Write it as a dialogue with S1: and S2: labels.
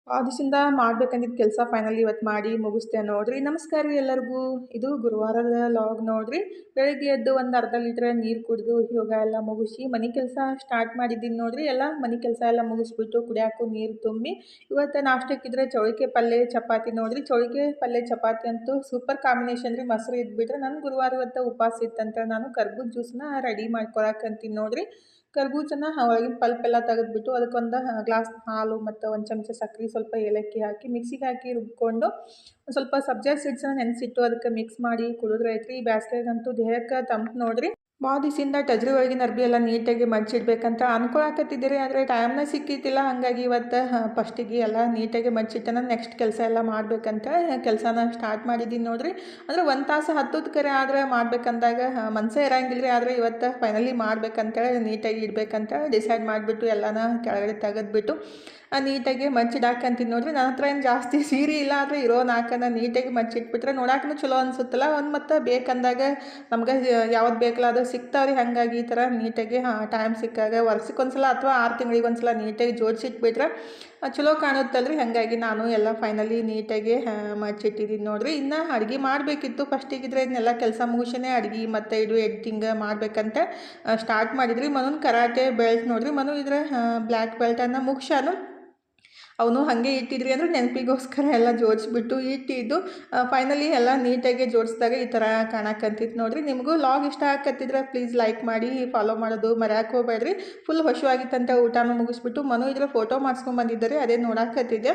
S1: ದಿವಸದಿಂದ ಮಾಡ್ಬೇಕಂದಿದ್ದ ಕೆಲಸ ಫೈನಲಿ ಇವತ್ತು ಮಾಡಿ ಮುಗಿಸ್ದೆ ನೋಡ್ರಿ. ನಮಸ್ಕಾರ ರೀ ಎಲ್ಲರಿಗೂ. ಇದು ಗುರುವಾರದ ಲಾಗ್ ನೋಡ್ರಿ. ಬೆಳಗ್ಗೆ ಎದ್ದು ಒಂದು ಅರ್ಧ ಲೀಟ್ರ್ ನೀರು ಕುಡಿದು ಯೋಗ ಎಲ್ಲ ಮುಗಿಸಿ ಮನೆ ಕೆಲಸ ಸ್ಟಾರ್ಟ್ ಮಾಡಿದ್ದೀನಿ ನೋಡ್ರಿ. ಎಲ್ಲ ಮನೆ ಕೆಲಸ ಎಲ್ಲ ಮುಗಿಸ್ಬಿಟ್ಟು ಕುಡಿಯಾಕು ನೀರು ತುಂಬಿ ಇವತ್ತು ನಾಷ್ಟಕ್ಕಿದ್ರೆ ಚೌಳಿಕೆ ಪಲ್ಯ ಚಪಾತಿ ನೋಡ್ರಿ. ಚೌಳಿಕೆ ಪಲ್ಯ ಚಪಾತಿ ಅಂತೂ ಸೂಪರ್ ಕಾಂಬಿನೇಷನ್ ರೀ. ಮೊಸರು ಇದ್ಬಿಟ್ರೆ ನನ್ನ ಗುರುವಾರ ಇವತ್ತು ಉಪವಾಸ ಇತ್ತಂತ ನಾನು ಕರ್ಬೂಜ ಜ್ಯೂಸನ್ನ ರೆಡಿ ಮಾಡ್ಕೊಳಕಂತೀನಿ ನೋಡ್ರಿ. ಕರ್ಬೂಜನ ಒಳಗಿನ ಪಲ್ಪ್ ಎಲ್ಲ ತೆಗೆದ್ಬಿಟ್ಟು ಅದಕ್ಕೊಂದು ಗ್ಲಾಸ್ ಹಾಲು ಮತ್ತು ಒಂದು ಚಮಚ ಸಕ್ಕರೆ ಸ್ವಲ್ಪ ಏಲಕ್ಕಿ ಹಾಕಿ ಮಿಕ್ಸಿಗೆ ಹಾಕಿ ರುಬ್ಕೊಂಡು ಸ್ವಲ್ಪ ಸಬ್ಜಾ ಸೀಡ್ಸನ್ನ ನೆನೆಸಿಟ್ಟು ಅದಕ್ಕೆ ಮಿಕ್ಸ್ ಮಾಡಿ ಕುಡಿದ್ರೆ ಐತ್ರಿ. ಈ ಬ್ಯಾಸ್ಗೆಗಂತೂ ದೇಹಕ್ಕೆ ತಂಪು ನೋಡ್ರಿ. ಭಾಳ ದಿವಸದಿಂದ ಟಜ್ರಿ ಒಳಗಿನ ಅರ್ಬಿ ಎಲ್ಲ ನೀಟಾಗಿ ಮಡ್ಚಿಡ್ಬೇಕಂತ ಅನ್ಕೊಳಕತ್ತಿದ್ದೀರಿ, ಆದರೆ ಟೈಮ್ನ ಸಿಕ್ಕಿತ್ತಿಲ್ಲ. ಹಾಗಾಗಿ ಇವತ್ತು ಫಸ್ಟಿಗೆ ಎಲ್ಲ ನೀಟಾಗಿ ಮಡ್ಚಿಟ್ಟನ ನೆಕ್ಸ್ಟ್ ಕೆಲಸ ಎಲ್ಲ ಮಾಡ್ಬೇಕಂತ ಕೆಲಸನ ಸ್ಟಾರ್ಟ್ ಮಾಡಿದ್ದೀನಿ ನೋಡ್ರಿ. ಅಂದರೆ ಒಂದು ತಾಸು ಹತ್ತದ ಕರೆ ಆದರೆ ಮಾಡ್ಬೇಕಂದಾಗ ಮನಸ್ಸೇ ಇರಂಗಿಲ್ಲ ರೀ. ಆದರೆ ಇವತ್ತು ಫೈನಲಿ ಮಾಡ್ಬೇಕಂತೇಳಿ ನೀಟಾಗಿ ಇಡಬೇಕಂತ ಡಿಸೈಡ್ ಮಾಡಿಬಿಟ್ಟು ಎಲ್ಲನ ಕೆಳಗಡೆ ತೆಗೆದ್ಬಿಟ್ಟು ನೀಟಾಗಿ ಮಡ್ಚಿಡಾಕಂತೀನಿ ನೋಡ್ರಿ. ನನ್ನ ಹತ್ರ ಏನು ಜಾಸ್ತಿ ಸೀರೆ ಇಲ್ಲ, ಆದರೆ ಇರೋ ನಾಲ್ಕನ್ನ ನೀಟಾಗಿ ಮಡ್ಚಿಟ್ಬಿಟ್ರೆ ನೋಡಾಕೂ ಚಲೋ ಅನಿಸುತ್ತಲ್ಲ. ಒಂದು ಮತ್ತು ಬೇಕಂದಾಗ ನಮ್ಗೆ ಯಾವ್ದು ಬೇಕಲ್ಲ ಅದು ಸಿಗ್ತಾವ್ರಿ. ಹಾಗಾಗಿ ಈ ಥರ ನೀಟಾಗಿ ಟೈಮ್ ಸಿಕ್ಕಾಗ ವರ್ಷಕ್ಕೊಂದ್ಸಲ ಅಥವಾ 6 ತಿಂಗಳಿಗೆ ಒಂದ್ಸಲ ನೀಟಾಗಿ ಜೋಡಿಸಿಟ್ಬಿಟ್ರೆ ಚಲೋ ಕಾಣುತ್ತಲ್ರಿ. ಹಾಗಾಗಿ ನಾನು ಎಲ್ಲ ಫೈನಲಿ ನೀಟಾಗಿ ಮಡ್ಚಿಟ್ಟಿದ್ದೀನಿ ನೋಡ್ರಿ. ಇನ್ನು ಅಡುಗೆ ಮಾಡಬೇಕಿತ್ತು ಫಸ್ಟಿಗಿದ್ರೆ ಇದನ್ನೆಲ್ಲ ಕೆಲಸ ಮುಗಿಸೇ ಅಡುಗೆ ಮತ್ತು ಇದು ಎಡಿಟಿಂಗ್ ಮಾಡಬೇಕಂತ ಸ್ಟಾರ್ಟ್ ಮಾಡಿದ್ರಿ. ಮನುನ್ ಕರಾಟೆ ಬೆಲ್ಟ್ ನೋಡ್ರಿ. ಮನು ಇದ್ರೆ ಬ್ಲ್ಯಾಕ್ ಬೆಲ್ಟನ್ನು ಮುಗಿಸಾನು. ಅವನು ಹಾಗೆ ಇಟ್ಟಿದ್ರಿ ಅಂದರೆ ನೆನಪಿಗೋಸ್ಕರ ಎಲ್ಲ ಜೋಡಿಸ್ಬಿಟ್ಟು ಇಟ್ಟಿದ್ದು. ಫೈನಲಿ ಎಲ್ಲ ನೀಟಾಗಿ ಜೋಡಿಸಿದಾಗ ಈ ಥರ ಕಾಣಕಂತಿತ್ತು ನೋಡ್ರಿ. ನಿಮಗೂ ಲಾಗ್ ಇಷ್ಟ ಆಕತ್ತಿದ್ರೆ ಪ್ಲೀಸ್ ಲೈಕ್ ಮಾಡಿ, ಫಾಲೋ ಮಾಡೋದು ಮರ್ಯಾಕೆ ಹೋಗ್ಬೇಡ್ರಿ. ಫುಲ್ ಹಸಿವಾಗಿತ್ತಂತ ಊಟನೂ ಮುಗಿಸ್ಬಿಟ್ಟು ಮನು ಇದ್ರೆ ಫೋಟೋ ಮಾಡಿಸ್ಕೊಂಬಂದಿದ್ದಾರೆ, ಅದೇ ನೋಡಾಕತ್ತಿದ್ದೆ.